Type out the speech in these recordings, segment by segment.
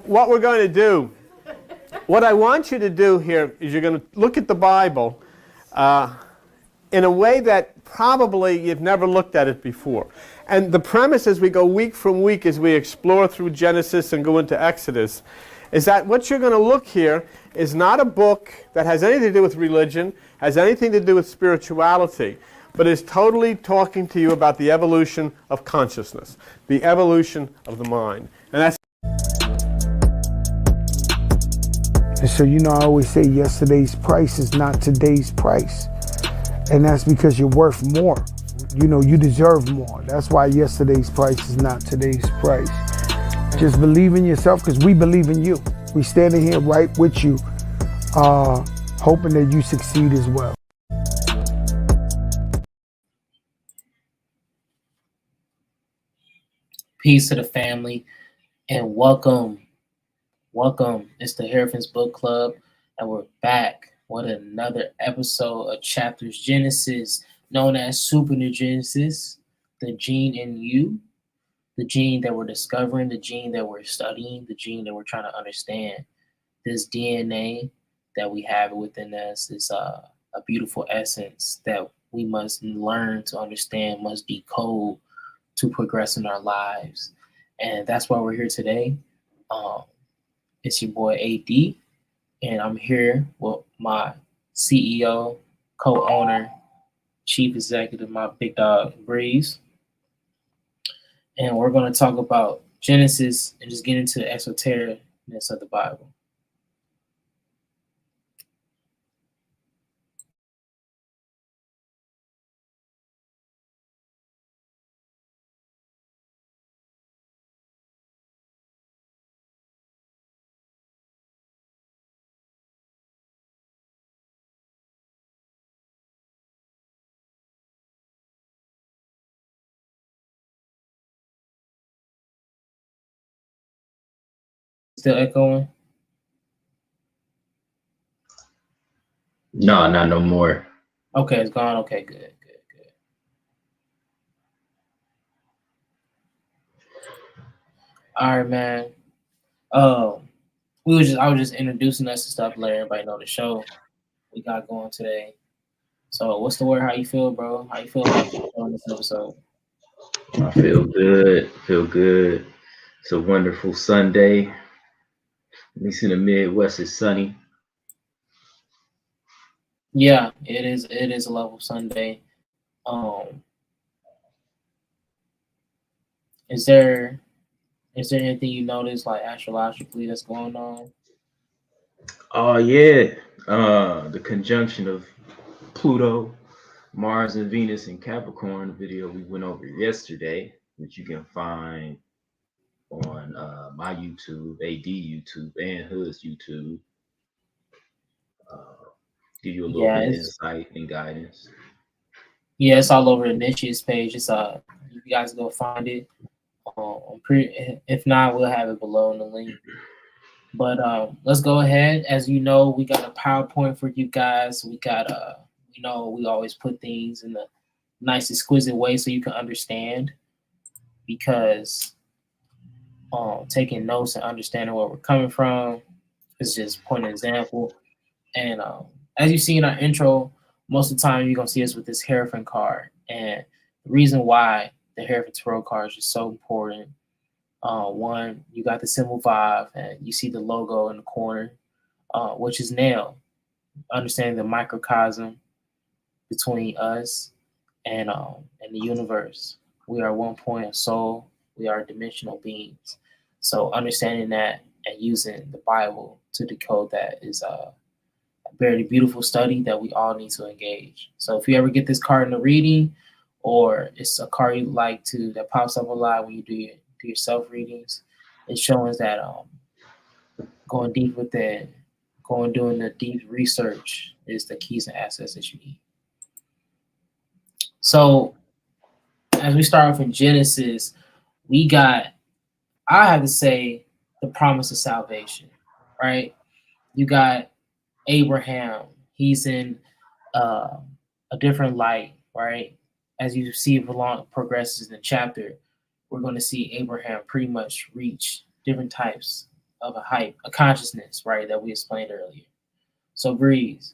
What we're going to do, what I want you to do here is you're going to look at the Bible in a way that probably you've never looked at it before. And the premise as we go week from week, as we explore through Genesis and go into Exodus, is that what you're going to look here is not a book that has anything to do with religion, has anything to do with spirituality, but is totally talking to you about the evolution of consciousness, the evolution of the mind. And that's. And so, I always say yesterday's price is not today's price. And that's because you're worth more. You deserve more. That's why yesterday's price is not today's price. Just believe in yourself, because we believe in you. We standing here right with you, hoping that you succeed as well. Peace to the family, and welcome. It's the Hierophants Book Club, and we're back with another episode of Chapters Genesis, known as Supergenesis, the gene in you, the gene that we're discovering, the gene that we're studying, the gene that we're trying to understand. This DNA that we have within us is a beautiful essence that we must learn to understand, must decode to progress in our lives. And that's why we're here today. It's your boy AD, and I'm here with my CEO, co-owner, chief executive, my big dog, Breeze. And we're going to talk about Genesis and just get into the esotericness of the Bible. Still echoing? No, not no more. Okay, it's gone. Okay, good. All right, man. I was just introducing us and stuff, let everybody know the show we got going today. So, what's the word? How you feel, bro? How you feel about on this episode? I feel good. It's a wonderful Sunday. At least in the Midwest, it's sunny. Yeah, it is. It is a level Sunday. Is there anything you notice like astrologically that's going on? Oh yeah, the conjunction of Pluto, Mars, and Venus in Capricorn, the video we went over yesterday, which you can find on my YouTube, AD YouTube, and Hood's YouTube. Give you a little bit of insight and guidance. Yeah, it's all over the niches page. It's you guys go find it. If not, we'll have it below in the link. But let's go ahead. As you know, we got a PowerPoint for you guys. We got we always put things in a nice, exquisite way so you can understand. Because taking notes and understanding where we're coming from is just point an example. And as you see in our intro, most of the time you're gonna see us with this Hierophant card. And the reason why the Hierophant Tarot card is just so important. One, you got the symbol 5, and you see the logo in the corner, which is nail. Understanding the microcosm between us and the universe. We are one point of soul. We are dimensional beings. So understanding that and using the Bible to decode that is a very beautiful study that we all need to engage. So if you ever get this card in the reading, or it's a card you like to that pops up a lot when you do your self readings, it shows that going deep with it, doing the deep research is the keys and assets that you need. So as we start off in Genesis, we got, I have to say, the promise of salvation, right? You got Abraham. He's in a different light, right? As you see progresses in the chapter, we're going to see Abraham pretty much reach different types of a consciousness, right, that we explained earlier. So Breeze,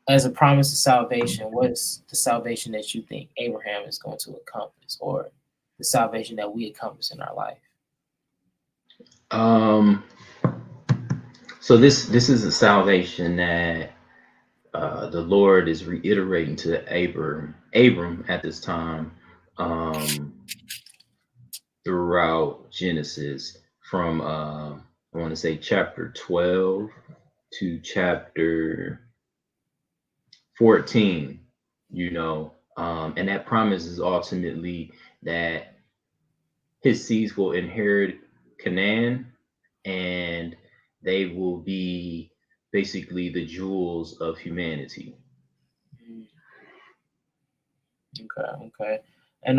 as a promise of salvation, what is the salvation that you think Abraham is going to accomplish, or the salvation that we accomplish in our life? So this is a salvation that the Lord is reiterating to Abram at this time, throughout Genesis, from I want to say chapter 12 to chapter 14, and that promise is ultimately that his seeds will inherit Canaan, and they will be basically the jewels of humanity. Okay. And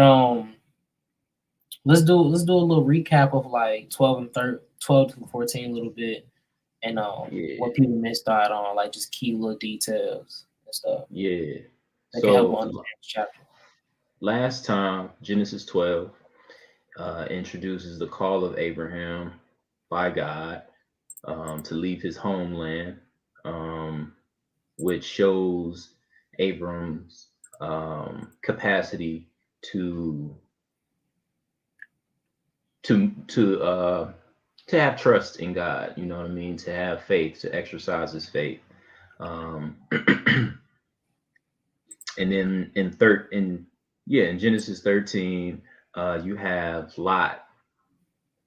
let's do a little recap of like 12 to 14 a little bit, and what people missed out on, like just key little details and stuff. Yeah. That can help understand the chapter. Last time, Genesis 12 introduces the call of Abraham by God to leave his homeland, which shows Abram's capacity to have trust in God. You know what I mean? To have faith, to exercise his faith. And then in Genesis 13, you have Lot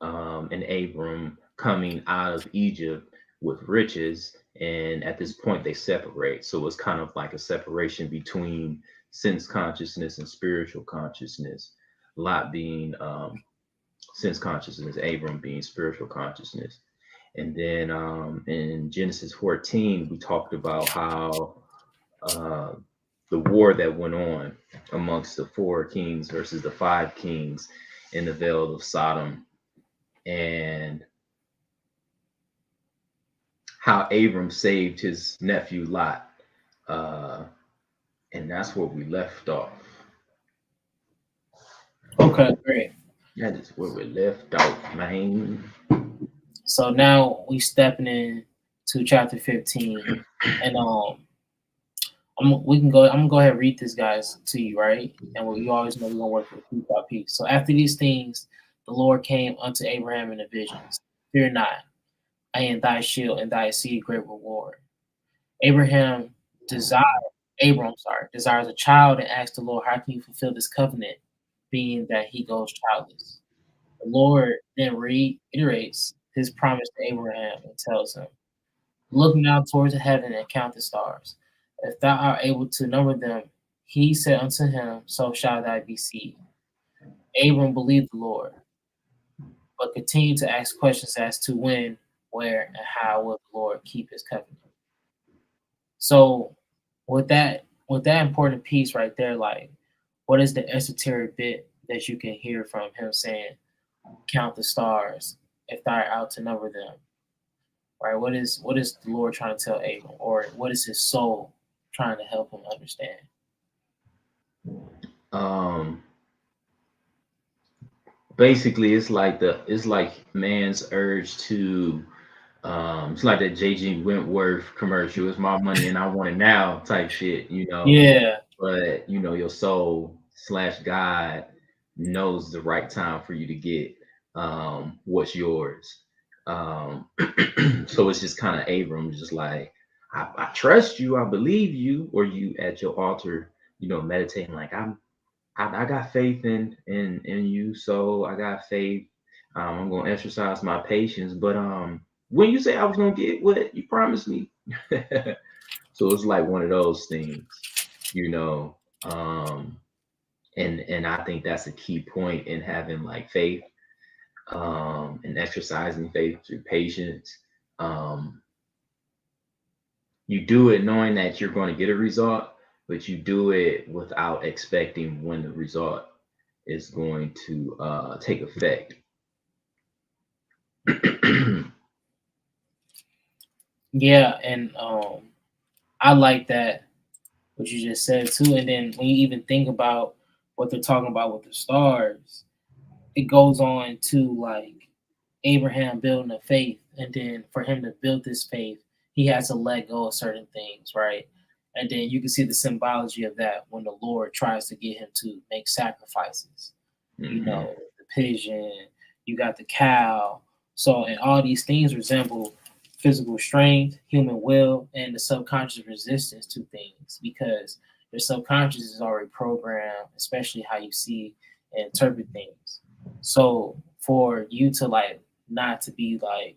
and Abram coming out of Egypt with riches, and at this point they separate. So it's kind of like a separation between sense consciousness and spiritual consciousness. Lot being sense consciousness, Abram being spiritual consciousness. And then in Genesis 14, we talked about how the war that went on amongst the 4 kings versus the 5 kings in the Vale of Sodom, and how Abram saved his nephew Lot. And that's where we left off. Okay, great. That is where we left off, man. So now we stepping in to chapter 15, and I'm gonna go ahead and read this, guys, to you, right? And you always know we're gonna work with piece by piece. So after these things, the Lord came unto Abraham in the visions. Fear not, I am thy shield and thy seed great reward. Abram desires a child and asks the Lord, how can you fulfill this covenant, being that he goes childless? The Lord then reiterates his promise to Abraham and tells him, look now towards the heaven and count the stars. If thou art able to number them, he said unto him, so shall thy be seed. Abram believed the Lord, but continued to ask questions as to when, where, and how will the Lord keep his covenant. So with that important piece right there, like, what is the esoteric bit that you can hear from him saying, count the stars if thou art out to number them? Right? What is the Lord trying to tell Abram, or what is his soul trying to help him understand? Basically, it's like man's urge to it's like that JG Wentworth commercial. It's my money and I want it now type shit, Yeah. But your soul / God knows the right time for you to get what's yours. So it's just kind of Abram, just like, I trust you, I believe you, or you at your altar, meditating like I got faith in you, so I got faith. I'm gonna exercise my patience, but when you say I was gonna get what you promised me, so it's like one of those things, and I think that's a key point in having like faith, and exercising faith through patience. You do it knowing that you're going to get a result, but you do it without expecting when the result is going to take effect. Yeah, and I like that what you just said too. And then when you even think about what they're talking about with the stars, it goes on to like Abraham building a faith, and then for him to build this faith, he had to let go of certain things, right? And then you can see the symbology of that when the Lord tries to get him to make sacrifices. You know, the pigeon, you got the cow. So, and all these things resemble physical strength, human will, and the subconscious resistance to things, because your subconscious is already programmed, especially how you see and interpret things. So for you to like not to be like,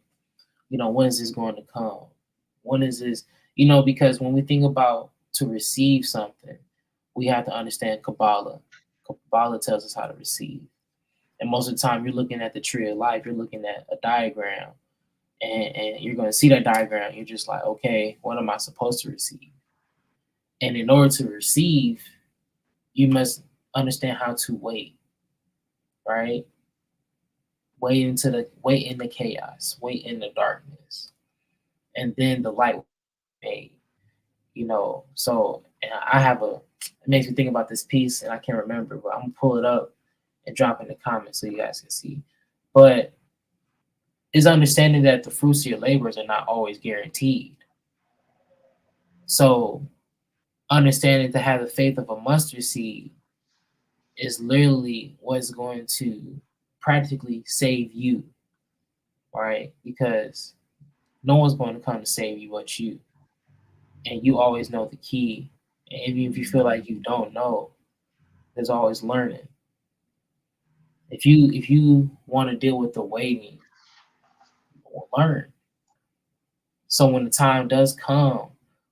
you know, when is this going to come? When is this? You know, because when we think about to receive something, we have to understand Kabbalah. Kabbalah tells us how to receive. And most of the time, you're looking at the tree of life, you're looking at a diagram, and you're going to see that diagram. You're just like, okay, what am I supposed to receive? And in order to receive, you must understand how to wait, right? Wait in the chaos, wait in the darkness, and then the light will fade. You know, so and I have a. It makes me think about this piece, and I can't remember, but I'm gonna pull it up and drop in the comments so you guys can see. But is understanding that the fruits of your labors are not always guaranteed. So understanding to have the faith of a mustard seed is literally what's going to practically save you, right? Because no one's going to come to save you but you. And you always know the key. And even if you feel like you don't know, there's always learning. If you want to deal with the waiting, learn. So when the time does come,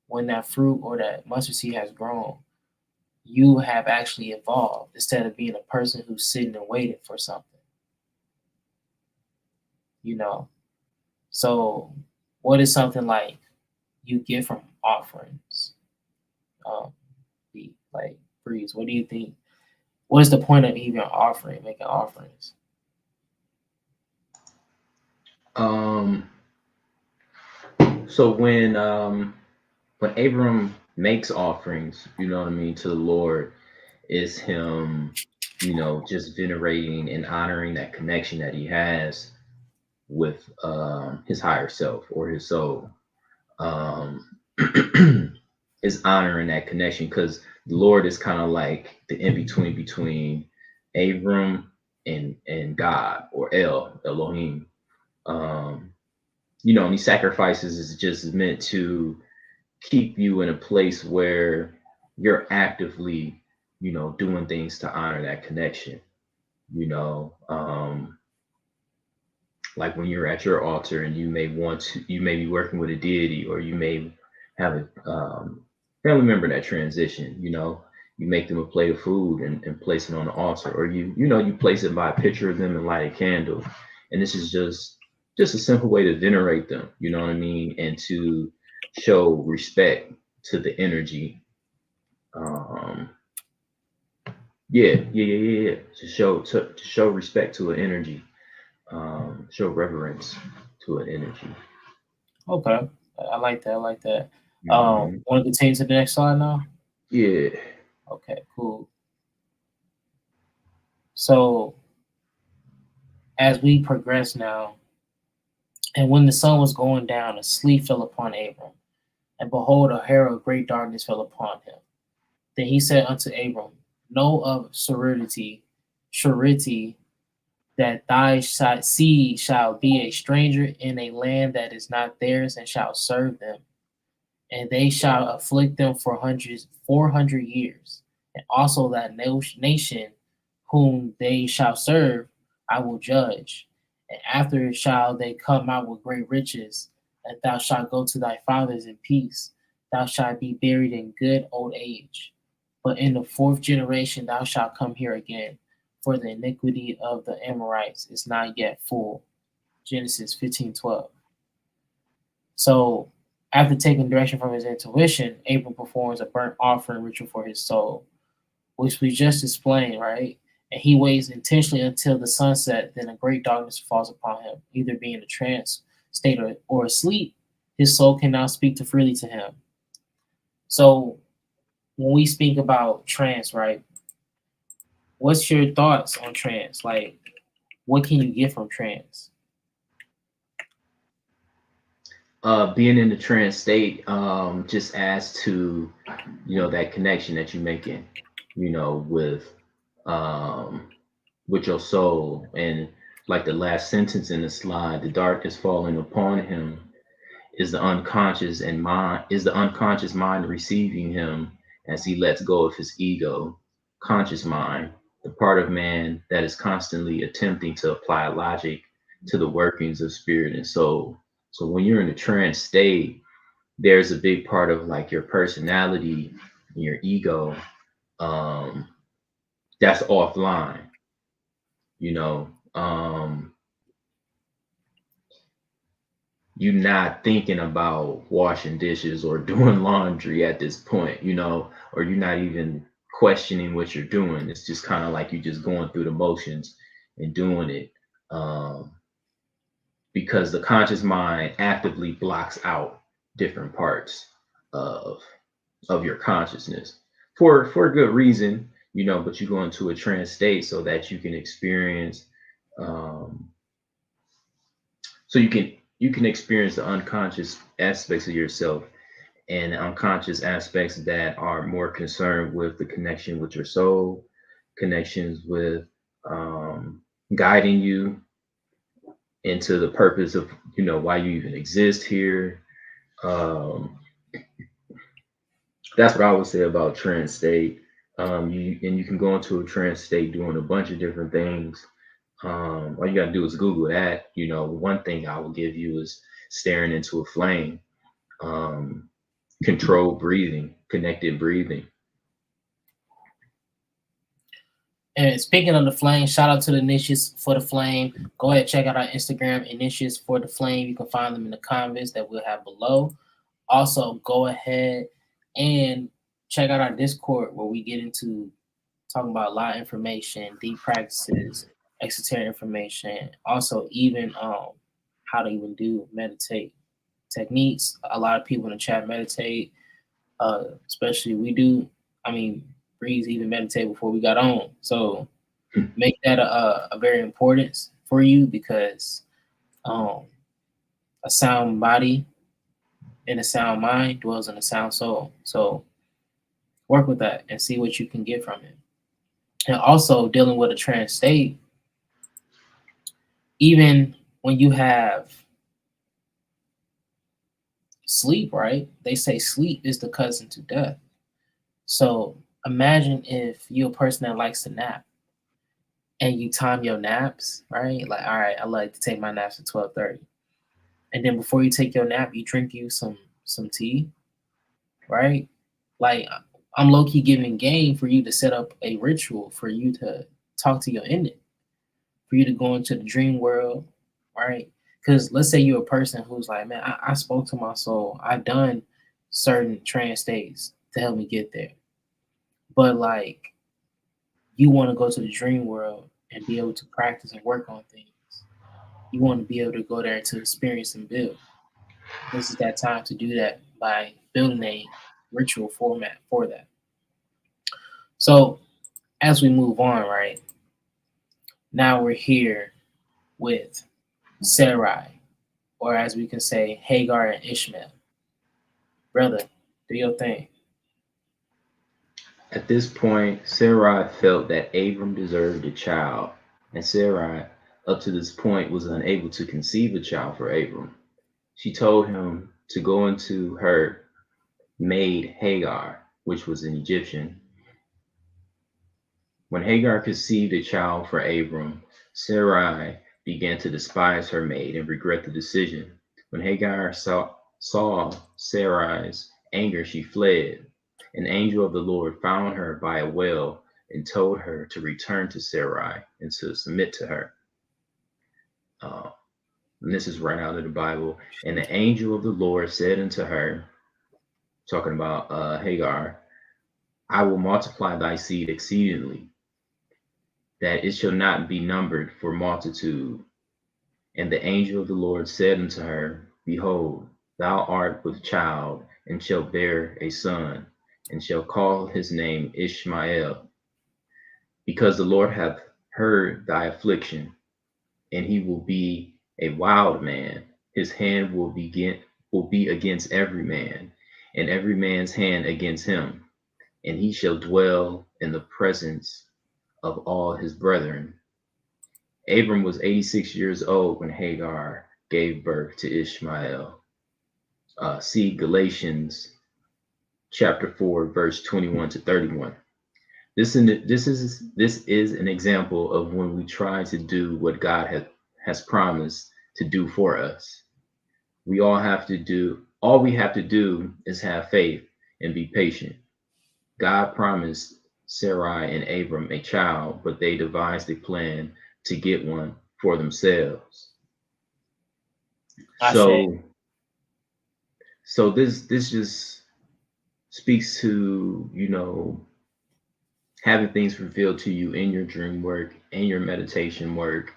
when that fruit or that mustard seed has grown, you have actually evolved instead of being a person who's sitting and waiting for something. You know, so what is something like you get from offerings? Like Breeze, what do you think? What is the point of even offering, making offerings? So when Abram makes offerings, you know what I mean, to the Lord, is him, you know, just venerating and honoring that connection that he has with his higher self or his soul. Is honoring that connection, because the Lord is kind of like the in-between between Abram and God, or Elohim. You know, and these sacrifices is just meant to keep you in a place where you're actively, you know, doing things to honor that connection. You know, like when you're at your altar and you may be working with a deity, or you may have a family member in that transition. You know, you make them a plate of food and place it on the altar, or you place it by a picture of them and light a candle. And this is just a simple way to venerate them, you know what I mean, and to show respect to the energy. To show respect to an energy, show reverence to an energy. Okay, I like that. Want to continue to the next slide now? Yeah. Okay, cool. So as we progress now, and when the sun was going down, a sleep fell upon Abram, and behold, a hair of great darkness fell upon him. Then he said unto Abram, know of surety, that thy seed shall be a stranger in a land that is not theirs, and shall serve them. And they shall afflict them for 400 years. And also that nation whom they shall serve, I will judge. And after shall they come out with great riches, and thou shalt go to thy fathers in peace. Thou shalt be buried in good old age. But in the 4th generation thou shalt come here again, for the iniquity of the Amorites is not yet full. Genesis 15:12. So after taking direction from his intuition, Abram performs a burnt offering ritual for his soul, which we just explained, right? And he waits intentionally until the sunset, then a great darkness falls upon him, either being in a trance state or asleep. His soul can now speak freely to him. So when we speak about trance, right? What's your thoughts on trance? Like, what can you get from trance? Being in the trance state just adds to, that connection that you're making, with your soul. And like the last sentence in the slide, the darkness falling upon him is the unconscious mind receiving him as he lets go of his ego. Conscious mind, the part of man that is constantly attempting to apply logic to the workings of spirit and soul. So when you're in a trance state, there's a big part of like your personality, your ego, um, that's offline, you know. You're not thinking about washing dishes or doing laundry at this point, or you're not even questioning what you're doing. It's just kind of like you're just going through the motions and doing it. Because the conscious mind actively blocks out different parts of your consciousness for a good reason, but you go into a trance state so that you can experience so you can experience the unconscious aspects of yourself, and unconscious aspects that are more concerned with the connection with your soul, connections with guiding you into the purpose of why you even exist here. That's what I would say about trance state. You can go into a trance state doing a bunch of different things. All you gotta do is Google that. One thing I will give you is staring into a flame, controlled breathing, connected breathing. And speaking of the flame, shout out to the niches for the flame. Go ahead, check out our Instagram, niches for the flame. You can find them in the comments that we'll have below. Also, go ahead and check out our Discord where we get into talking about a lot of information, deep practices, esoteric information. Also, even how to even do meditate techniques. A lot of people in the chat meditate, especially we do. I mean, Breeze even meditate before we got on. So make that a very importance for you, because a sound body and a sound mind dwells in a sound soul. So work with that and see what you can get from it. And also dealing with a trance state, even when you have sleep, right? They say sleep is the cousin to death. So imagine if you're a person that likes to nap and you time your naps, right? Like, all right, I like to take my naps at 12:30. And then before you take your nap, you drink you some tea, right? Like, I'm low-key giving game for you to set up a ritual for you to talk to your ending, for you to go into the dream world, right? Because let's say you're a person who's like, man, I spoke to my soul. I've done certain trance states to help me get there. But like, you want to go to the dream world and be able to practice and work on things. You want to be able to go there to experience and build. This is that time to do that by building a ritual format for that. So as we move on, right, now we're here with Sarai, or as we can say, Hagar and Ishmael. Brother, do your thing. At this point, Sarai felt that Abram deserved a child, and Sarai, up to this point, was unable to conceive a child for Abram. She told him to go into her maid Hagar, which was an Egyptian. When Hagar conceived a child for Abram, Sarai began to despise her maid and regret the decision. When Hagar saw Sarai's anger, she fled. An angel of the Lord found her by a well and told her to return to Sarai and to submit to her. And this is right out of the Bible. And the angel of the Lord said unto her, talking about Hagar, I will multiply thy seed exceedingly, that it shall not be numbered for multitude. And the angel of the Lord said unto her, Behold, thou art with child, and shalt bear a son, and shall call his name Ishmael, because the Lord hath heard thy affliction, and he will be a wild man. His hand will will be against every man, and every man's hand against him, and he shall dwell in the presence of all his brethren. Abram was 86 years old when Hagar gave birth to Ishmael. See Galatians chapter 4, verse 21 to 31. This is an example of when we try to do what God has promised to do for us. All we have to do is have faith and be patient. God promised Sarai and Abram a child, but they devised a plan to get one for themselves. So this just speaks to, having things revealed to you in your dream work, in your meditation work.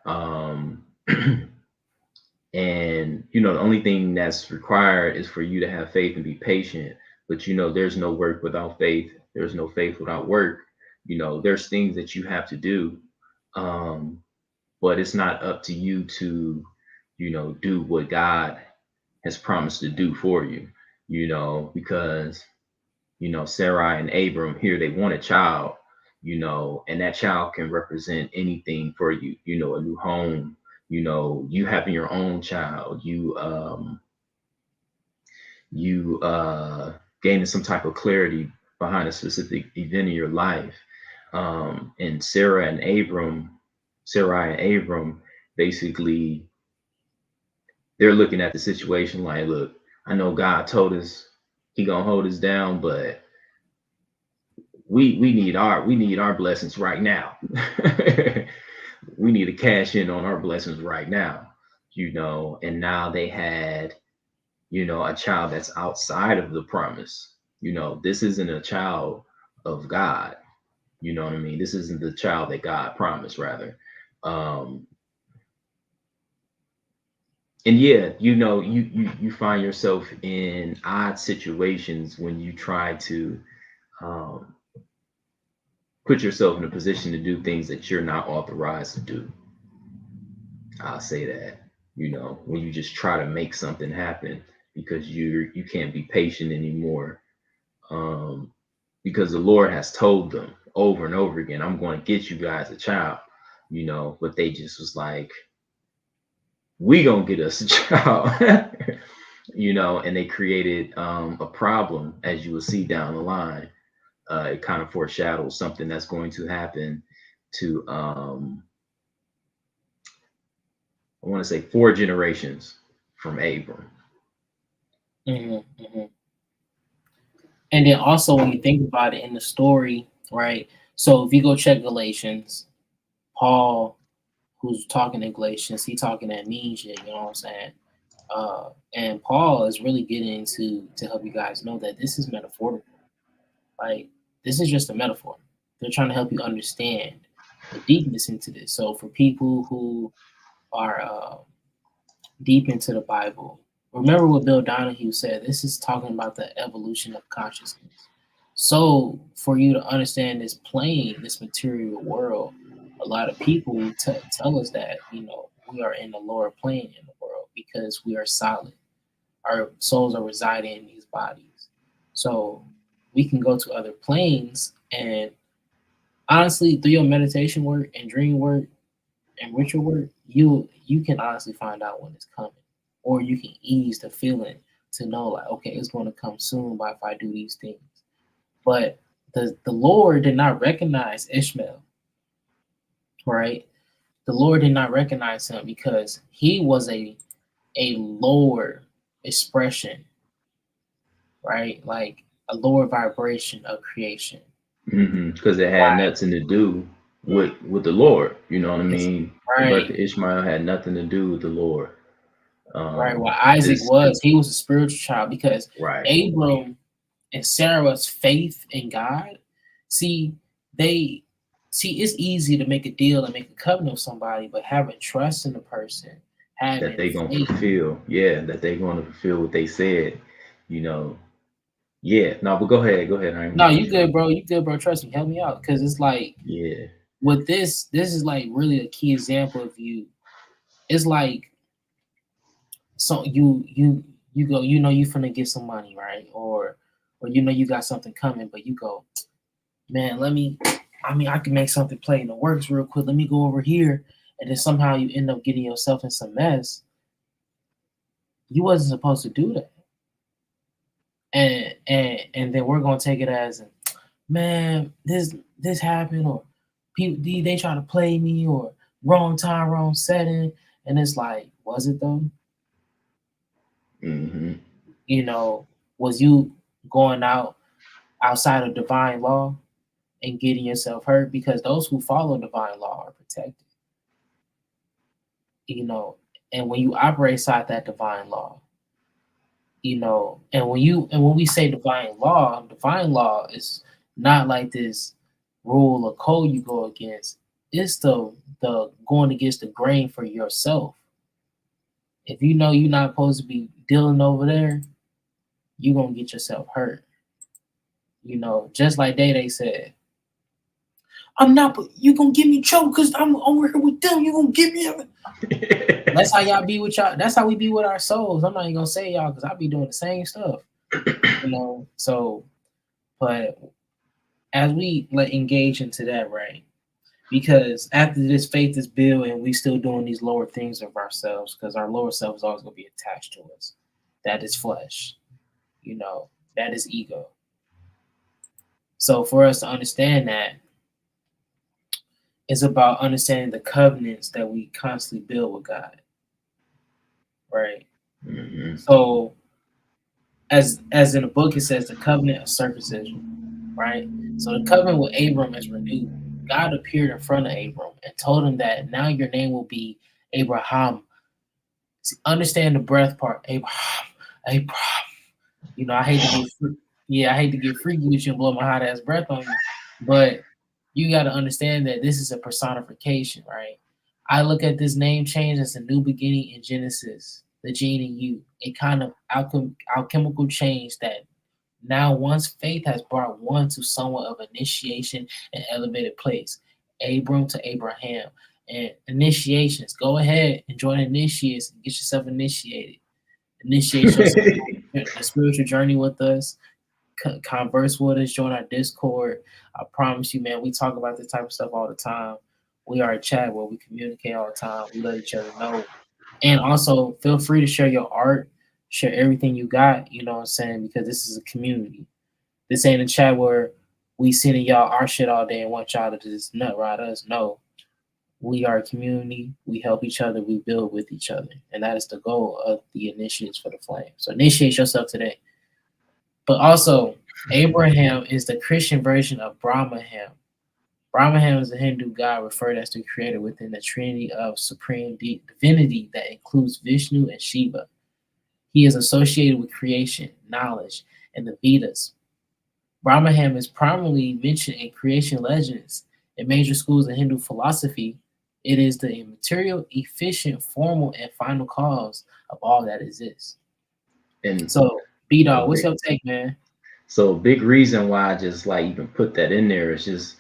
And, the only thing that's required is for you to have faith and be patient. But, there's no work without faith. There's no faith without work. There's things that you have to do. But it's not up to you to, do what God has promised to do for you, because, Sarai and Abram here, they want a child, and that child can represent anything for you, a new home, you having your own child, you gaining some type of clarity behind a specific event in your life. And Sarai and Abram, basically, they're looking at the situation like, look, I know God told us he gonna hold us down, but we need our blessings right now. We need to cash in on our blessings right now, and now they had, a child that's outside of the promise. This isn't a child of God. You know what I mean? This isn't the child that God promised, rather. And yeah, you find yourself in odd situations when you try to put yourself in a position to do things that you're not authorized to do. I'll say that, when you just try to make something happen because you can't be patient anymore. Because the Lord has told them over and over again, I'm going to get you guys a child, but they just was like, we gonna get us a child, and they created a problem, as you will see down the line. It kind of foreshadows something that's going to happen to, I want to say 4 generations from Abram. Mm-hmm, mm-hmm. And then also when you think about it in the story, right? So if you go check Galatians, Paul, who's talking in Galatians, he talking amnesia, you know what I'm saying? And Paul is really getting into to help you guys know that this is metaphorical. Like, this is just a metaphor. They're trying to help you understand the deepness into this. So for people who are deep into the Bible, remember what Bill Donahue said. This is talking about the evolution of consciousness. So for you to understand this plane, this material world, a lot of people tell us that, we are in the lower plane in the world because we are solid. Our souls are residing in these bodies. So we can go to other planes, and honestly, through your meditation work and dream work and ritual work, you can honestly find out when it's coming, or you can ease the feeling to know, like, okay, it's going to come soon by if I do these things. But the Lord did not recognize Ishmael, right? The Lord did not recognize him because he was a lower expression, right? Like a lower vibration of creation. Because it had nothing to do with the Lord. You know what I mean? Right. The birth of Ishmael had nothing to do with the Lord. Right. Well, Isaac he was a spiritual child because Abram and Sarah's faith in God. It's easy to make a deal and make a covenant with somebody, but having trust in the person, having that they're gonna fulfill, that they're gonna fulfill what they said, Yeah, no, but go ahead. No, you good, bro. You good, bro. Trust me. Help me out, because it's like, with this is like really a key example of you. It's like, so you you go, you know, you finna get some money, right? Or you know you got something coming, but you go, man, I can make something play in the works real quick. Let me go over here, and then somehow you end up getting yourself in some mess. You wasn't supposed to do that, and then we're gonna take it as, man, this happened, or people they try to play me, or wrong time, wrong setting, and it's like, was it though? Mm-hmm. You know, was you going outside of divine law and getting yourself hurt? Because those who follow divine law are protected. You know, and when you operate inside that divine law, you know, and when we say divine law is not like this rule or code you go against. It's the going against the grain for yourself. If you know you're not supposed to be dealing over there, you're gonna get yourself hurt. You know, just like Day said, I'm not, but you gonna get me choked because I'm over here with them. You gonna get me. That's how y'all be with y'all. That's how we be with our souls. I'm not even gonna say y'all because I be doing the same stuff. You know, so, but as we engage into that, right? Because after this faith is built and we still doing these lower things of ourselves, because our lower self is always gonna be attached to us. That is flesh. You know, that is ego. So for us to understand that, it's about understanding the covenants that we constantly build with God. Right. Mm-hmm. So as in the book it says the covenant of circumcision, right? So the covenant with Abram is renewed. God appeared in front of Abram and told him that now your name will be Abraham. See, understand the breath part. Abraham. You know, I hate to get freaky with you and blow my hot ass breath on you, but you got to understand that this is a personification, right? I look at this name change as a new beginning in Genesis, the gene in you, a kind of alchemical change that now one's faith has brought one to somewhat of initiation and elevated place. Abram to Abraham. And initiations, go ahead and join initiates and get yourself initiated. Initiate yourself the spiritual journey with us. Converse with us, join our Discord. I promise you, man, we talk about this type of stuff all the time. We are a chat where we communicate all the time. We let each other know. And also feel free to share your art, share everything you got, you know what I'm saying? Because this is a community. This ain't a chat where we sending y'all our shit all day and want y'all to just nut ride us. No. We are a community. We help each other. We build with each other. And that is the goal of the initiates for the flame. So initiate yourself today. But also, Abraham is the Christian version of Brahmaham. Brahmaham is a Hindu god referred as the creator within the trinity of supreme divinity that includes Vishnu and Shiva. He is associated with creation, knowledge, and the Vedas. Brahmaham is primarily mentioned in creation legends. In major schools of Hindu philosophy, it is the immaterial, efficient, formal, and final cause of all that exists. And so, B-Dog, what's your take, man? So big reason why I just like even put that in there is just,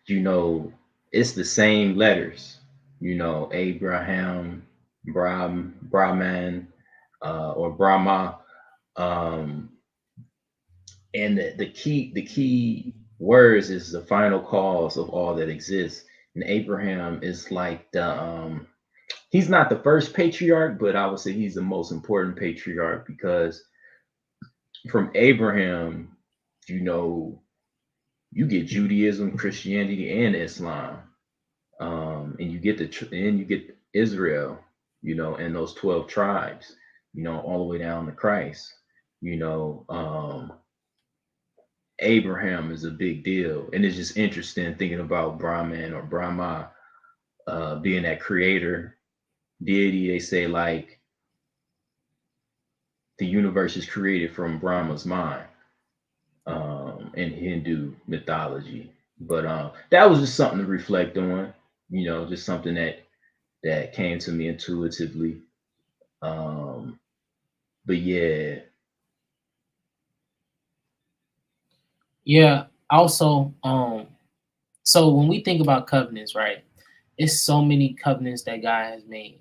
you know, it's the same letters, you know, Abraham, Brahman, or Brahma. And the key words is the final cause of all that exists. And Abraham is like the he's not the first patriarch, but I would say he's the most important patriarch, because from Abraham, you know, you get Judaism, Christianity, and Islam, and you get Israel, you know, and those 12 tribes, you know, all the way down to Christ. You know, Abraham is a big deal, and it's just interesting thinking about Brahman or Brahma being that creator deity. They say like the universe is created from Brahma's mind in Hindu mythology. But that was just something to reflect on, you know, just something that came to me intuitively. But yeah. Yeah. Also, so when we think about covenants, right? It's so many covenants that God has made.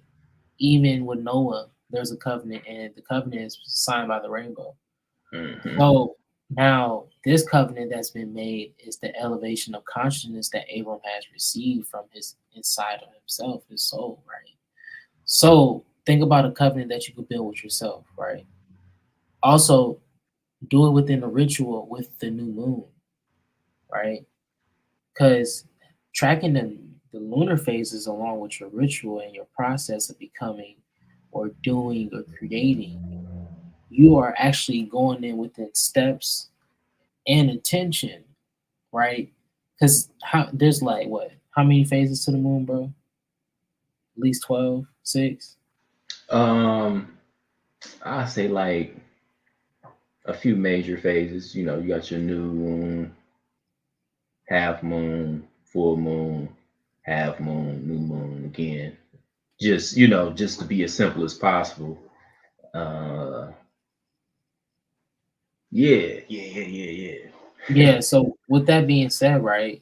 Even with Noah, there's a covenant, and the covenant is signed by the rainbow. Mhm. So now this covenant that's been made is the elevation of consciousness that Abram has received from his inside of himself, his soul, right? So think about a covenant that you could build with yourself, right? Also, do it within a ritual with the new moon, right? Because tracking the lunar phases along with your ritual and your process of becoming or doing or creating, you are actually going in within steps and intention, right? Because there's like what? How many phases to the moon, bro? At least 12, 6? I say like a few major phases. You know, you got your new moon, half moon, full moon, half moon, new moon again. Just just to be as simple as possible. Uh, yeah. Yeah, so with that being said, right,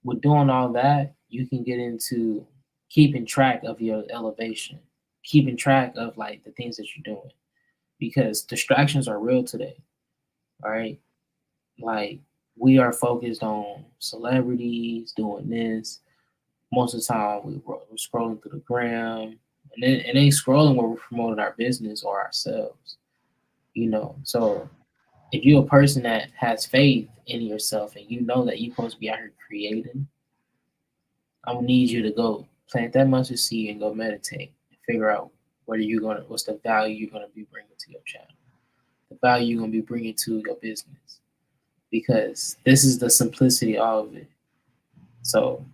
with doing all that, you can get into keeping track of your elevation, keeping track of like the things that you're doing, because distractions are real today, all right? Like we are focused on celebrities doing this. Most of the time, we're scrolling through the gram, and then it ain't scrolling where we're promoting our business or ourselves, you know. So if you're a person that has faith in yourself and you know that you're supposed to be out here creating, I'm gonna need you to go plant that mustard seed and go meditate and figure out what's the value you're gonna be bringing to your channel, the value you're gonna be bringing to your business, because this is the simplicity of it. So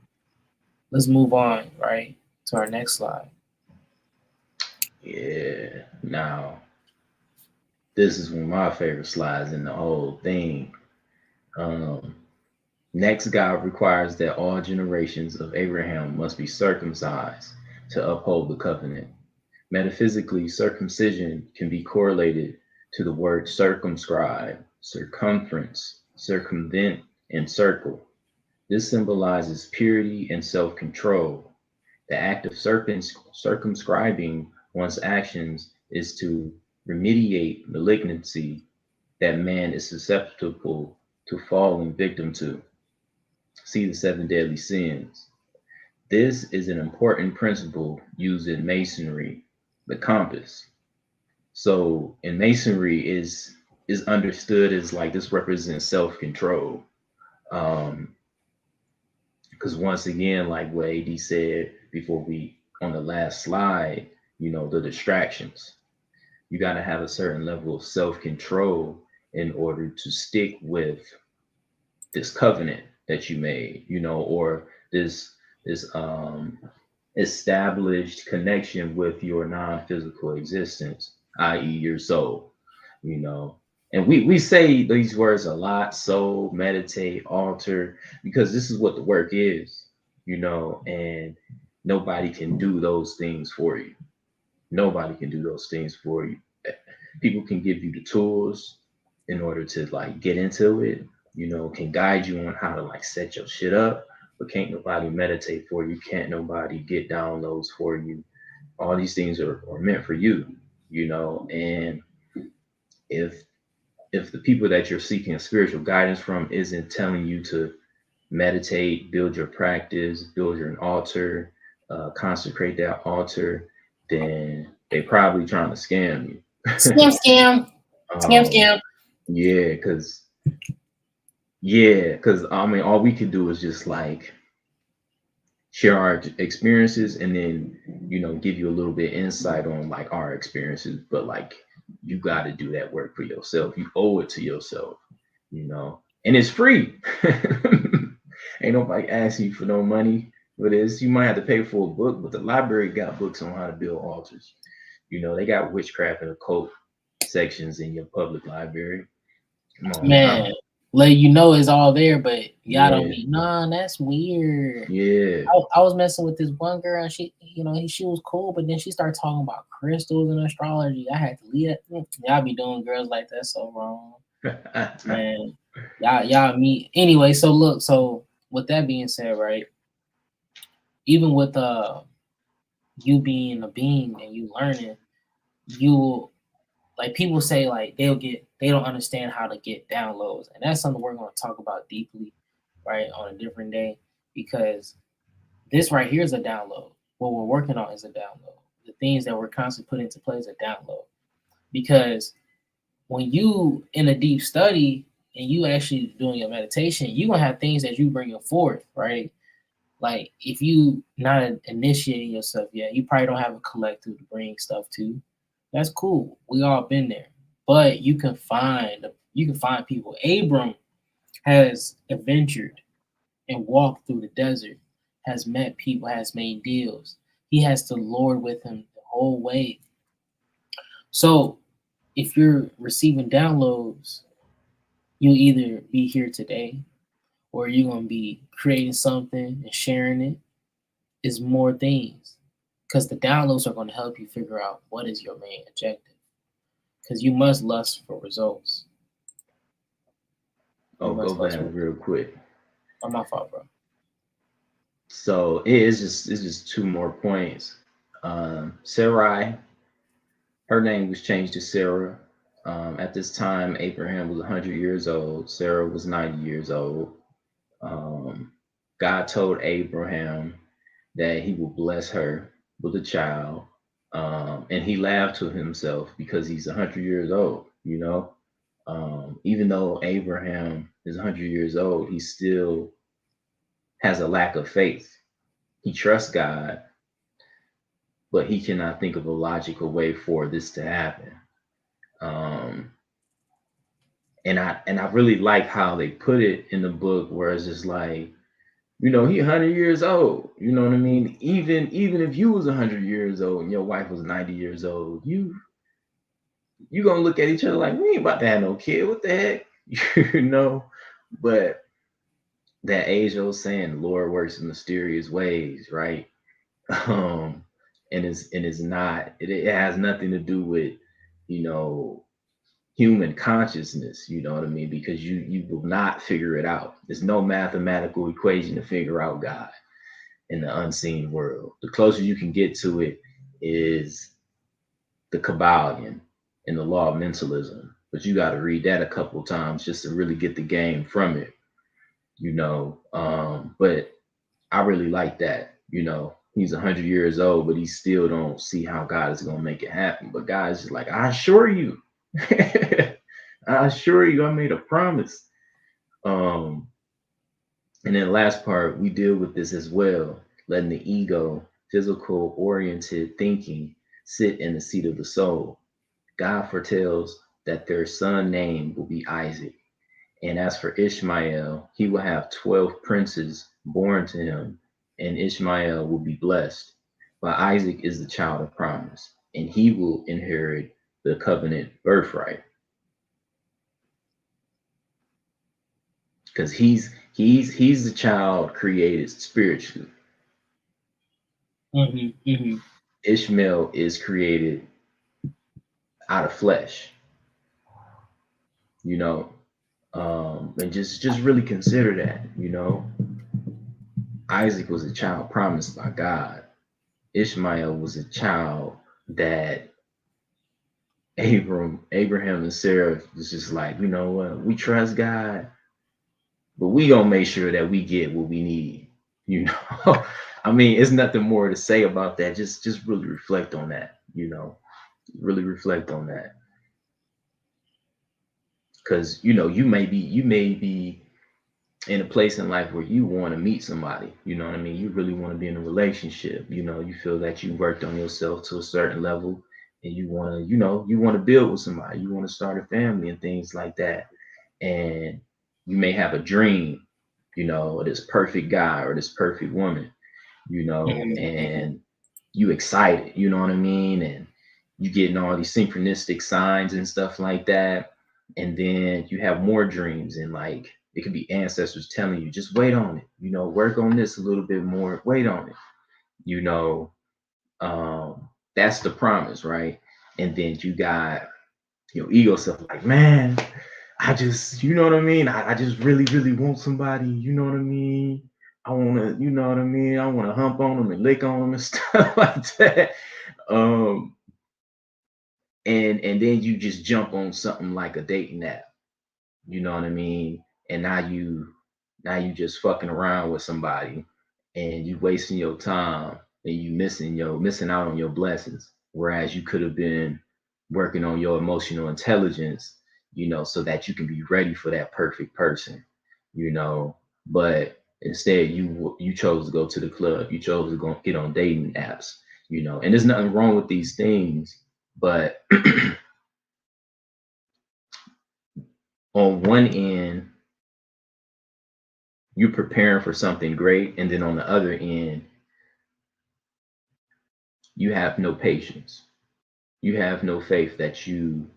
let's move on, right, to our next slide. Yeah. Now, this is one of my favorite slides in the whole thing. Next, God requires that all generations of Abraham must be circumcised to uphold the covenant. Metaphysically, circumcision can be correlated to the word circumscribe, circumference, circumvent, and circle. This symbolizes purity and self-control. The act of circumscribing one's actions is to remediate malignancy that man is susceptible to falling victim to. See the 7 deadly sins. This is an important principle used in Masonry, the compass. So in Masonry is understood as like this represents self-control. Because once again, like what AD said before we on the last slide, the distractions. You got to have a certain level of self-control in order to stick with this covenant that you made, or this established connection with your non-physical existence, i.e. your soul, and we say these words a lot: soul, meditate, alter, because this is what the work is, and nobody can do those things for you. Nobody can do those things for you. People can give you the tools in order to like get into it, can guide you on how to like set your shit up, but can't nobody meditate for you. Can't nobody get downloads for you. All these things are meant for you, and if the people that you're seeking spiritual guidance from isn't telling you to meditate, build your practice, build your altar, consecrate that altar, then they probably trying to scam you. Scam. Yeah, because I mean, all we could do is just like share our experiences and then, give you a little bit insight on like our experiences, but like you got to do that work for yourself. You owe it to yourself, and it's free. Ain't nobody asking you for no money for this. You might have to pay for a book, but the library got books on how to build altars. They got witchcraft and occult sections in your public library. Come on, Man, let you know it's all there, but y'all don't Yeah. be, nah, that's weird. Yeah. I was messing with this one girl, and she was cool, but then she started talking about crystals and astrology. I had to leave it. Y'all be doing girls like that so wrong. Man, y'all meet anyway. So look, so with that being said, right, even with you being a being and you learning, you like people say like they don't understand how to get downloads, and that's something we're going to talk about deeply, right, on a different day, because this right here is a download. What we're working on is a download. The things that we're constantly putting into play is a download, because when you in a deep study and you actually doing your meditation, you're gonna have things that you bringing forth, right? Like if you not initiating yourself yet, you probably don't have a collective to bring stuff to. That's cool. We all been there, but you can find people. Abram has adventured and walked through the desert, has met people, has made deals. He has the Lord with him the whole way. So if you're receiving downloads, you'll either be here today or you're going to be creating something and sharing it. Is more things, because the downloads are going to help you figure out what is your main objective, because you must lust for results. Oh, go back real quick. Oh, my fault, bro. So it's just two more points. Sarai, her name was changed to Sarah. At this time, Abraham was 100 years old. Sarah was 90 years old. God told Abraham that he will bless her with a child. And he laughed to himself because he's 100 years old, you know. Even though Abraham is 100 years old, he still has a lack of faith. He trusts God, but he cannot think of a logical way for this to happen. And I really like how they put it in the book, where it's just like, you know, he 100 years old. You know what I mean? Even if you was 100 years old and your wife was 90 years old, you gonna look at each other like, we ain't about to have no kid. What the heck? You know? But that age old saying, the Lord works in mysterious ways, right? And it's not, it has nothing to do with, you know, human consciousness, you know what I mean? Because you will not figure it out. There's no mathematical equation to figure out God in the unseen world. The closer you can get to it is the Kabbalion and the law of mentalism. But you got to read that a couple of times just to really get the game from it, you know. But I really like that, you know. He's 100 years old, but he still don't see how God is going to make it happen. But God is just like, I assure you, I assure you, I made a promise. And then the last part, we deal with this as well, letting the ego, physical oriented thinking, sit in the seat of the soul. God foretells that their son name will be Isaac. And as for Ishmael, he will have 12 princes born to him, and Ishmael will be blessed. But Isaac is the child of promise, and he will inherit the covenant birthright. Because he's the child created spiritually. Ishmael is created out of flesh, you know. And just really consider that, you know. Isaac was a child promised by God. Ishmael was a child that Abraham and Sarah was just like, you know what, we trust God, but we gonna make sure that we get what we need, you know. I mean, it's nothing more to say about that. Just really reflect on that, you know. Really reflect on that. Because, you know, you may be in a place in life where you want to meet somebody, you know what I mean? You really want to be in a relationship, you know, you feel that you worked on yourself to a certain level and you want to, you know, you want to build with somebody, you want to start a family and things like that. And you may have a dream, you know, this perfect guy or this perfect woman, you know, and you excited, you know what I mean? And you getting all these synchronistic signs and stuff like that. And then you have more dreams, and like it could be ancestors telling you, just wait on it, you know, work on this a little bit more, wait on it, you know. That's the promise, right? And then you got your ego self like, man, I just, you know what I mean? I just really want somebody, you know what I mean? I want to, you know what I mean? I want to hump on them and lick on them and stuff like that. and then you just jump on something like a dating app. You know what I mean? And now you just fucking around with somebody, and you wasting your time, and you missing out on your blessings. Whereas you could have been working on your emotional intelligence, so that you can be ready for that perfect person, but instead you chose to go to the club, you chose to go get on dating apps, and there's nothing wrong with these things, but on one end you're preparing for something great, and then on the other end you have no patience, you have no faith that you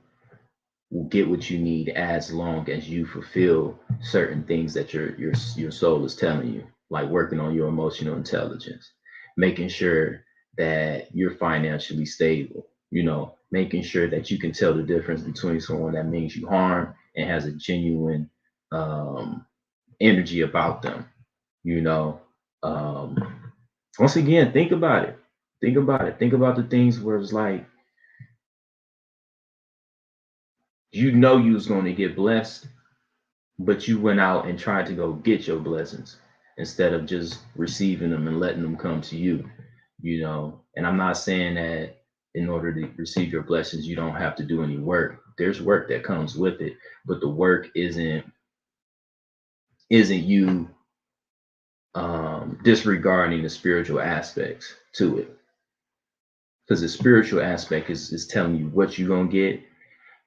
will get what you need as long as you fulfill certain things that your soul is telling you, like working on your emotional intelligence, making sure that you're financially stable, making sure that you can tell the difference between someone that means you harm and has a genuine energy about them. Once again, think about it. Think about the things where it's like, you was going to get blessed, but you went out and tried to go get your blessings instead of just receiving them and letting them come to you. And I'm not saying that in order to receive your blessings you don't have to do any work. There's work that comes with it, but the work isn't you disregarding the spiritual aspects to it, because the spiritual aspect is telling you what you're gonna get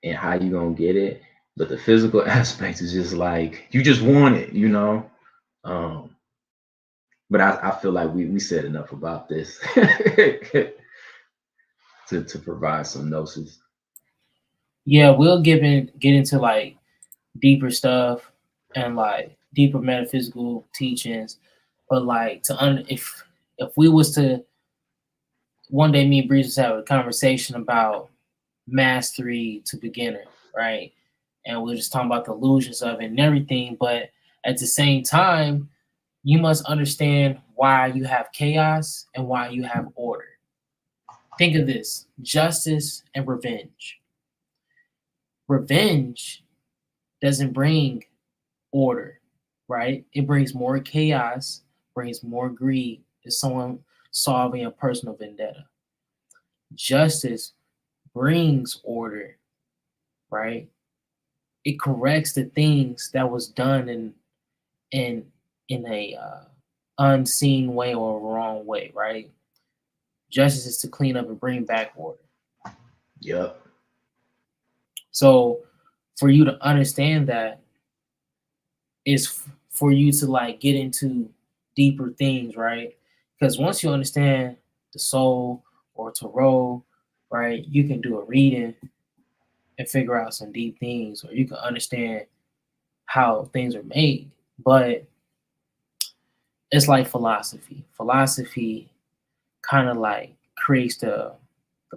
and how you gonna get it, but the physical aspect is just like you just want it, but I feel like we said enough about this to provide some gnosis. Yeah, we'll get into like deeper stuff and like deeper metaphysical teachings, but like if we was to one day, me and Breeze have a conversation about mastery to beginner, right? And we're just talking about the illusions of it and everything, but at the same time, you must understand why you have chaos and why you have order. Think of this: justice and revenge. Revenge doesn't bring order, right? It brings more chaos, brings more greed. It's someone solving a personal vendetta. Justice brings order, right? It corrects the things that was done in a unseen way or a wrong way, right? Justice is to clean up and bring back order. Yep. So for you to understand that is for you to like get into deeper things, right? Because once you understand the soul or tarot, right, you can do a reading and figure out some deep things, or you can understand how things are made. But it's like philosophy. Philosophy kind of like creates the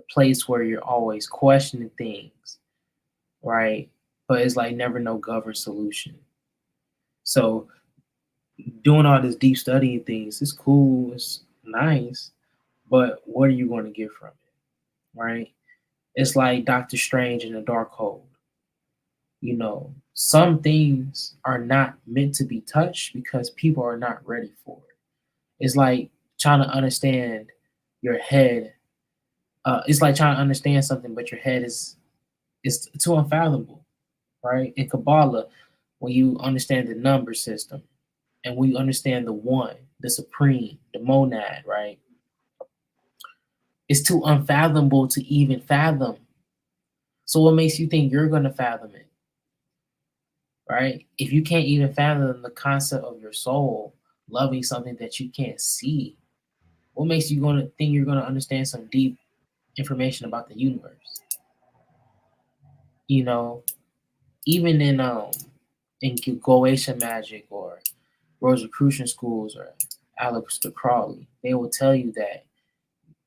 place where you're always questioning things, right? But it's like never no governed solution. So doing all this deep studying things, it's cool, it's nice, but what are you going to get from it, right? It's like Doctor Strange in the Dark Hole. Some things are not meant to be touched because people are not ready for it. It's like trying to understand your head. It's like trying to understand something, but your head is too unfathomable, right? In Kabbalah, when you understand the number system and when you understand the one, the supreme, the monad, right? It's too unfathomable to even fathom. So what makes you think you're going to fathom it? Right? If you can't even fathom the concept of your soul loving something that you can't see, what makes you going to think you're going to understand some deep information about the universe? Even in Goetia magic or Rosicrucian schools or Aleister Crowley, they will tell you that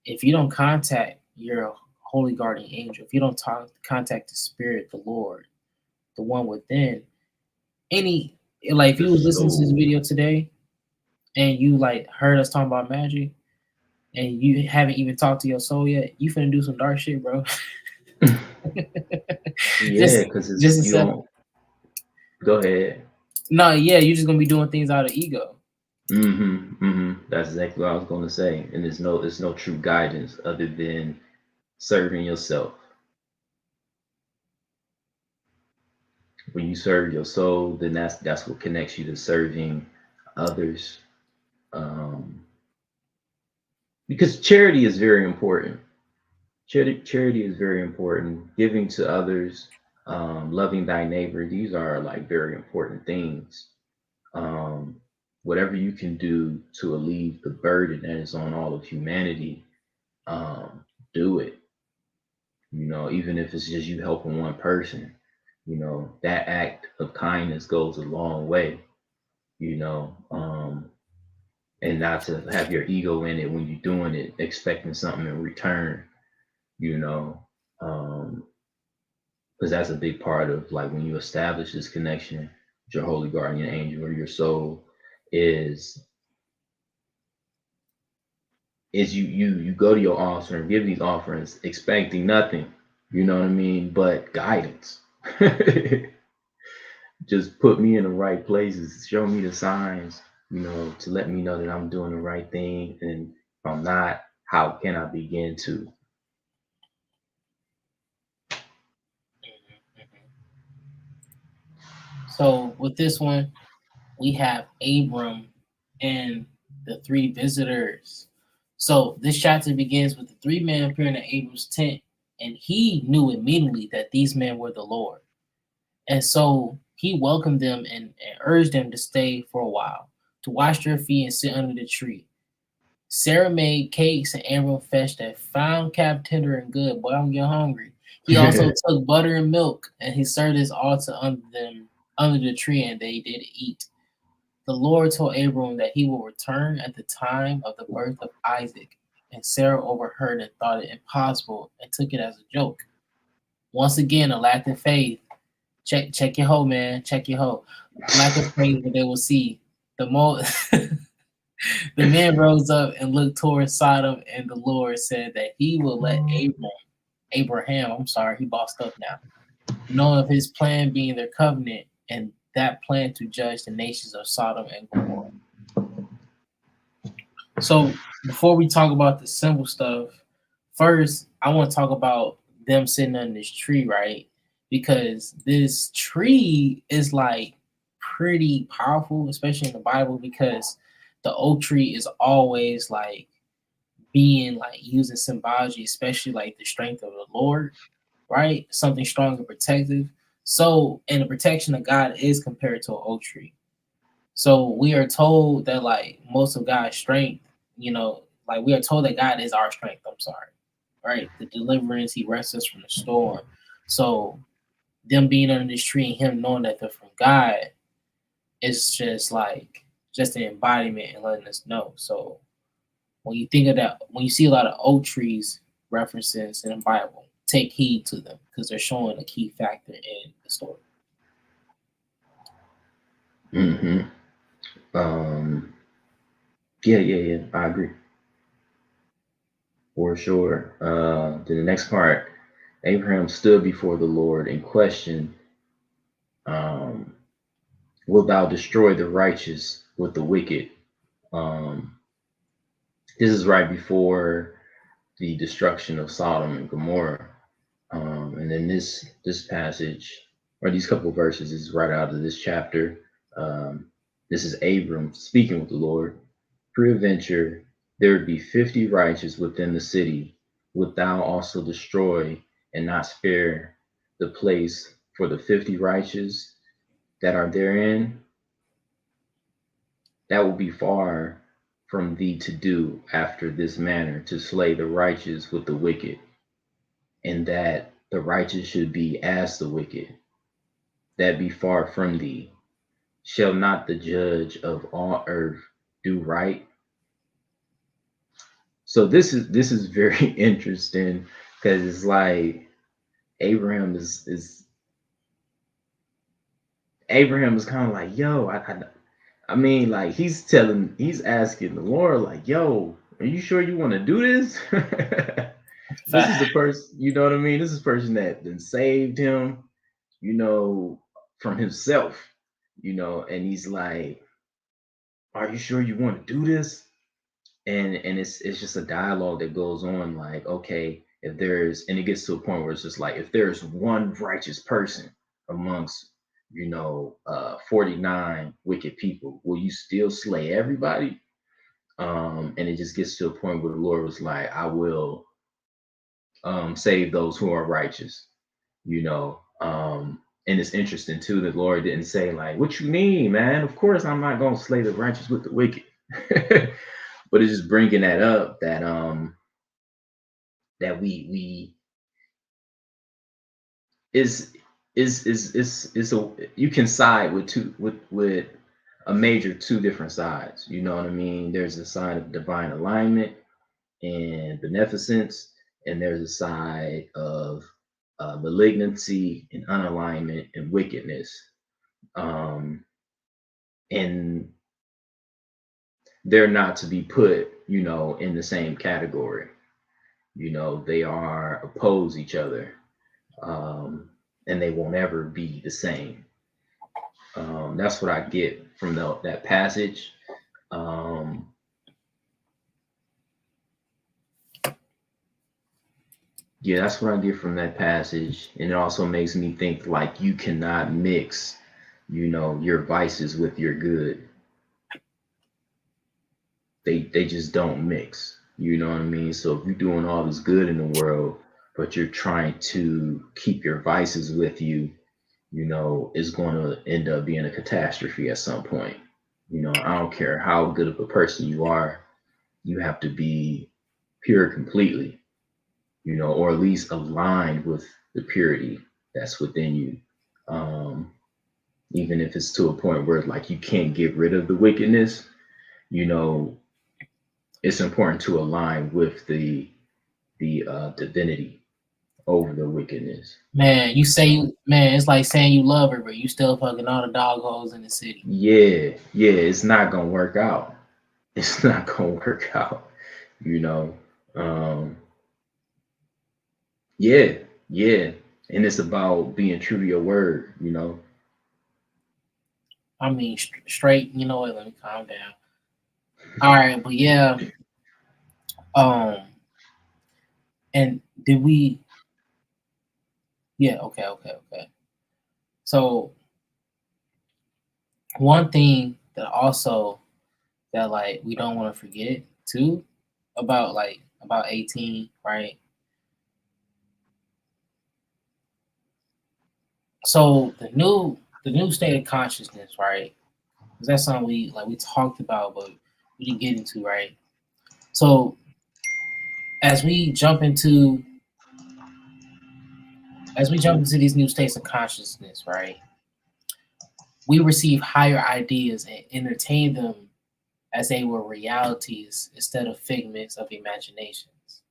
if you don't contact your holy guardian angel, if you don't contact the spirit, the Lord, the one within, if you was listening to this video today and you like heard us talking about magic and you haven't even talked to your soul yet, you finna do some dark shit, bro. Yeah, because just it's a you sec. don't. Go ahead. No, yeah, you're just gonna be doing things out of ego. That's exactly what I was going to say. And there's no true guidance other than serving yourself. When you serve your soul, then that's what connects you to serving others. Um, because charity is very important. Charity is very important. Giving to others, loving thy neighbor. These are like very important things. Um, Whatever you can do to alleviate the burden that is on all of humanity, do it. Even if it's just you helping one person, that act of kindness goes a long way. you know, um, and not to have your ego in it when you're doing it, expecting something in return, you know, because that's a big part of like when you establish this connection with your holy guardian angel or your soul is you go to your altar and give these offerings expecting nothing, you know what I mean, but guidance. Just put me in the right places, show me the signs, to let me know that I'm doing the right thing. And if I'm not, how can I begin to? So with this one, we have Abram and the three visitors. So this chapter begins with the three men appearing at Abram's tent, and he knew immediately that these men were the Lord. And so he welcomed them and urged them to stay for a while, to wash their feet and sit under the tree. Sarah made cakes and Abram fetched a fine calf, tender and good. Boy, I'm getting hungry. He also took butter and milk, and he served his altar under the tree, and they did eat. The Lord told Abram that he will return at the time of the birth of Isaac, and Sarah overheard and thought it impossible and took it as a joke. Once again, a lack of faith. Check your hoe, man. Check your hoe. A lack of faith, but they will see. The mo The man rose up and looked towards Sodom, and the Lord said that he will let Abraham, I'm sorry, he bossed up now, know of his plan being their covenant, and that plan to judge the nations of Sodom and Gomorrah. So before we talk about the simple stuff, first I want to talk about them sitting under this tree, right? Because this tree is like pretty powerful, especially in the Bible, because the oak tree is always like being like using symbology, especially like the strength of the Lord, right? Something strong and protective. So, and the protection of God is compared to an oak tree. So we are told that like most of God's strength, like we are told that God is our strength. I'm sorry, right? The deliverance, He rescues us from the storm. So them being under this tree and Him knowing that they're from God is just an embodiment and letting us know. So when you think of that, when you see a lot of oak trees references in the Bible, take heed to them because they're showing a key factor in the story. Mm-hmm. Yeah, I agree. For sure. Then the next part, Abraham stood before the Lord and questioned, um, "Wilt thou destroy the righteous with the wicked?" Um, this is right before the destruction of Sodom and Gomorrah. And then this passage, or these couple of verses, is right out of this chapter. This is Abram speaking with the Lord. Peradventure, there would be 50 righteous within the city. Wilt thou also destroy and not spare the place for the 50 righteous that are therein? That will be far from thee to do after this manner, to slay the righteous with the wicked, and that the righteous should be as the wicked. That be far from thee. Shall not the judge of all earth do right? So this is very interesting because it's like Abraham is Abraham is kind of like, yo, I mean, like he's asking the Lord, like, yo, are you sure you want to do this? This is the person, you know what I mean? This is the person that then saved him, you know, from himself, you know, and he's like, are you sure you want to do this? And it's just a dialogue that goes on, like, okay, if there's, and it gets to a point where it's just like, if there's one righteous person amongst, you know, 49 wicked people, will you still slay everybody? And it just gets to a point where the Lord was like, I will save those who are righteous, you know. And it's interesting too, the Lord didn't say like, what you mean, man? Of course I'm not gonna slay the righteous with the wicked. But it's just bringing that up, that that we is a, you can side with two, with a major two different sides, you know what I mean? There's a side of divine alignment and beneficence, and there's a side of malignancy and unalignment and wickedness. And they're not to be put, you know, in the same category. You know, they are oppose each other, and they won't ever be the same. That's what I get from that passage. Yeah, that's what I get from that passage. And it also makes me think like you cannot mix, you know, your vices with your good. They just don't mix. You know what I mean? So if you're doing all this good in the world, but you're trying to keep your vices with you, you know, it's going to end up being a catastrophe at some point. You know, I don't care how good of a person you are, you have to be pure completely, you know, or at least aligned with the purity that's within you. Even if it's to a point where like you can't get rid of the wickedness, you know, it's important to align with the divinity over the wickedness. Man, you say you, man, it's like saying you love her, but you still fucking all the dog holes in the city. Yeah, it's not gonna work out. It's not gonna work out, you know. Yeah, and it's about being true to your word, you know. I mean, straight. You know what? Let me calm down. All right, but yeah. And did we? Yeah. Okay. So one thing that also that like we don't want to forget too about about 18, right? So the new state of consciousness, right? Because that's something we talked about, but we didn't get into, right? So as we jump into these new states of consciousness, right? We receive higher ideas and entertain them as they were realities instead of figments of imaginations,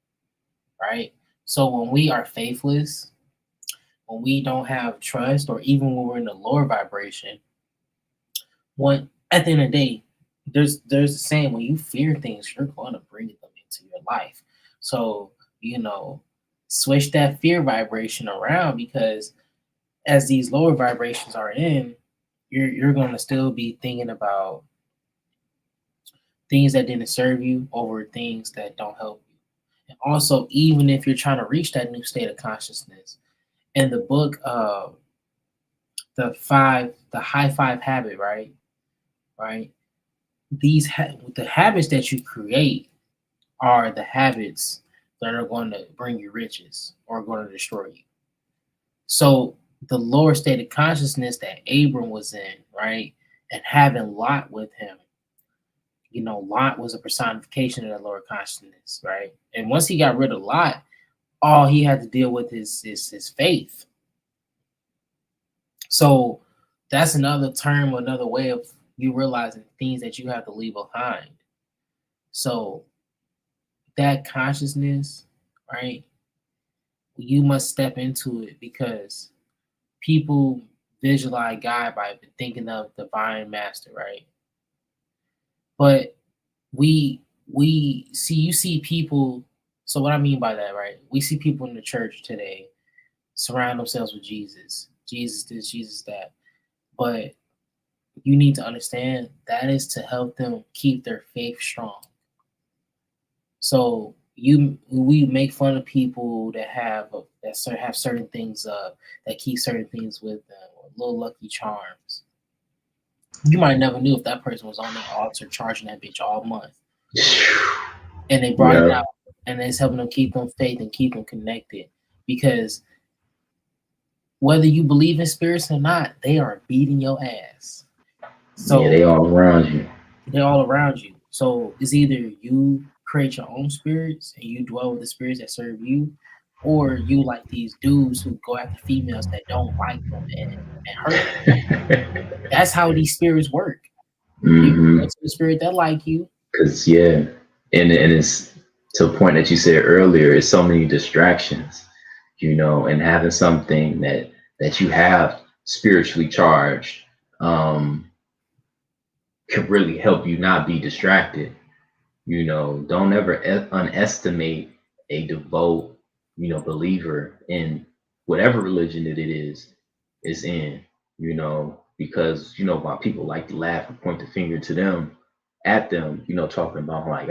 right? So when we are faithless, when we don't have trust, or even when we're in a lower vibration, when at the end of the day, there's the saying, when you fear things, you're going to bring them into your life. So, you know, switch that fear vibration around, because as these lower vibrations are in, you're going to still be thinking about things that didn't serve you over things that don't help you. And also, even if you're trying to reach that new state of consciousness, in the book the high five habit, right? The habits that you create are the habits that are going to bring you riches or going to destroy you. So the lower state of consciousness that Abram was in, right, and having Lot with him, you know, Lot was a personification of that lower consciousness, right? And once he got rid of Lot, all he had to deal with is his faith. So that's another term, another way of you realizing things that you have to leave behind. So that consciousness, right? You must step into it, because people visualize God by thinking of divine master, right? But you see people So what I mean by that, right? We see people in the church today surround themselves with Jesus. Jesus this, Jesus that. But you need to understand that is to help them keep their faith strong. So we make fun of people that have certain things that keep certain things with them, or little lucky charms. You might never knew if that person was on that altar charging that bitch all month, and they brought it out, and it's helping them keep them faith and keep them connected. Because whether you believe in spirits or not, they are beating your ass. So yeah, they all around you. They're all around you. So it's either you create your own spirits and you dwell with the spirits that serve you, or you like these dudes who go after females that don't like them and hurt them. That's how these spirits work. You go to the spirit that like you. Cause and it's to a point that you said earlier, it's so many distractions, you know, and having something that you have spiritually charged can really help you not be distracted. You know, don't ever underestimate a devout, you know, believer in whatever religion that it is in, you know, because, you know, why people like to laugh and point the finger to them, at them, you know, talking about like,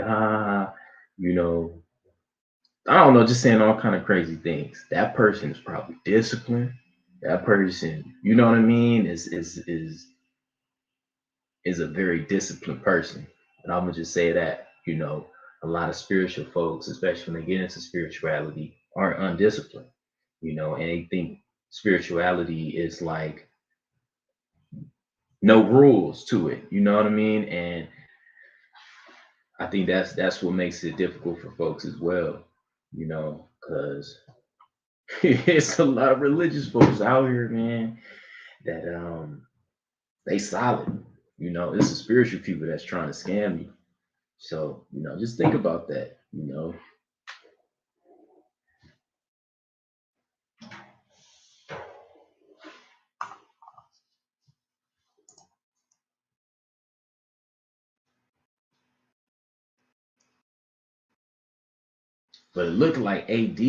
you know, I don't know, just saying all kind of crazy things. That person is probably disciplined. That person, you know what I mean, is a very disciplined person. And I'm gonna just say that, you know, a lot of spiritual folks, especially when they get into spirituality, are undisciplined, you know, and they think spirituality is like no rules to it, you know what I mean? And I think that's what makes it difficult for folks as well, you know, because it's a lot of religious folks out here, man, that they solid. You know, it's the spiritual people that's trying to scam you. So, you know, just think about that, you know. But it looked like AD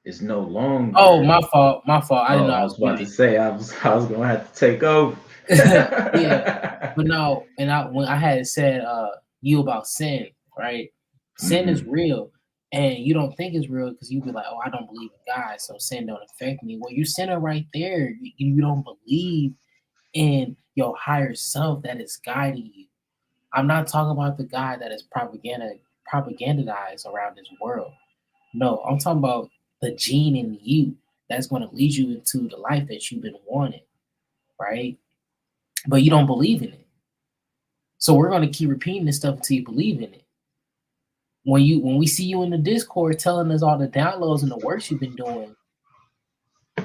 is no longer. Oh, my fault. I didn't know I I was was about to say I was gonna have to take over. Yeah, but no, and when I had said you about sin, right? Sin is real, and you don't think it's real because you be like, oh, I don't believe in God, so sin don't affect me. Well, you sinning right there. You don't believe in your higher self that is guiding you. I'm not talking about the God that is propagandized around this world. No, I'm talking about the gene in you that's going to lead you into the life that you've been wanting, right? But you don't believe in it. So we're going to keep repeating this stuff until you believe in it. When we see you in the Discord telling us all the downloads and the works you've been doing,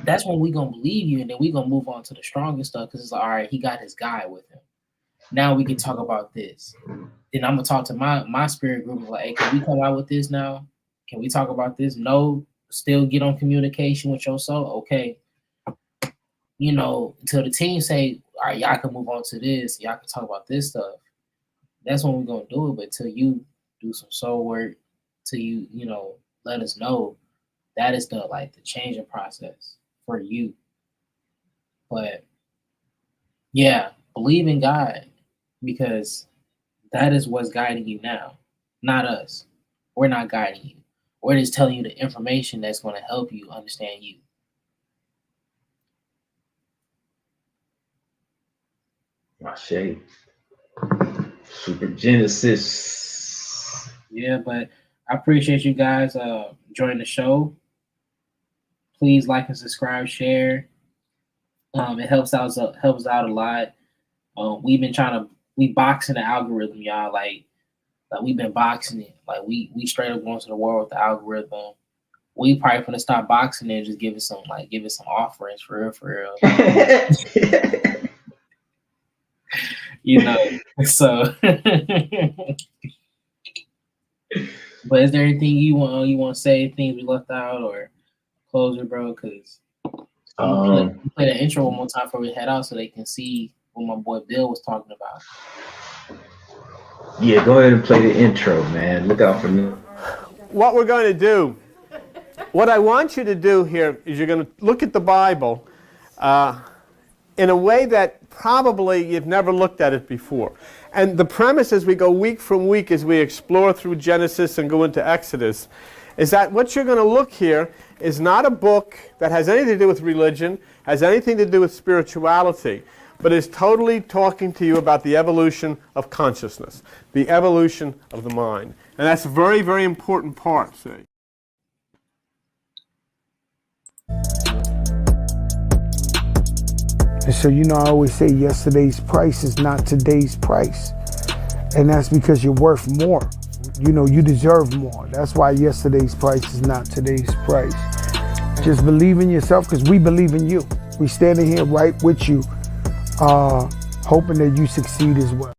that's when we're going to believe you, and then we're going to move on to the stronger stuff because it's like, all right, he got his guy with him. Now we can talk about this. Then I'm going to talk to my spirit group like, hey, can we come out with this now? Can we talk about this? No, still get on communication with your soul. Okay. You know, until the team say, all right, y'all can move on to this. Y'all can talk about this stuff. That's when we're going to do it. But until you do some soul work, till you, you know, let us know, that is the changing process for you. But yeah, believe in God, because that is what's guiding you now, not us. We're not guiding you. We're just telling you the information that's going to help you understand you. My shade. Super Genesis. Yeah, but I appreciate you guys joining the show. Please like and subscribe, share. It helps out a lot. We boxing the algorithm, y'all. Like we've been boxing it. Like we straight up going to the world with the algorithm. We probably gonna stop boxing it and just give it some offerings for real. You know, so. But is there anything you want to say? Things we left out or closer, bro? Because I'm gonna play the intro one more time before we head out, so they can see what my boy Bill was talking about. Yeah, go ahead and play the intro, man. Look out for me. what we're going to do, what I want you to do here is you're going to look at the Bible in a way that probably you've never looked at it before. And the premise as we go week from week, as we explore through Genesis and go into Exodus, is that what you're going to look here is not a book that has anything to do with religion, has anything to do with spirituality, but is totally talking to you about the evolution of consciousness, the evolution of the mind. And that's a very, very important part, see. And so, you know, I always say yesterday's price is not today's price. And that's because you're worth more. You know, you deserve more. That's why yesterday's price is not today's price. Just believe in yourself, because we believe in you. We standing here right with you, hoping that you succeed as well.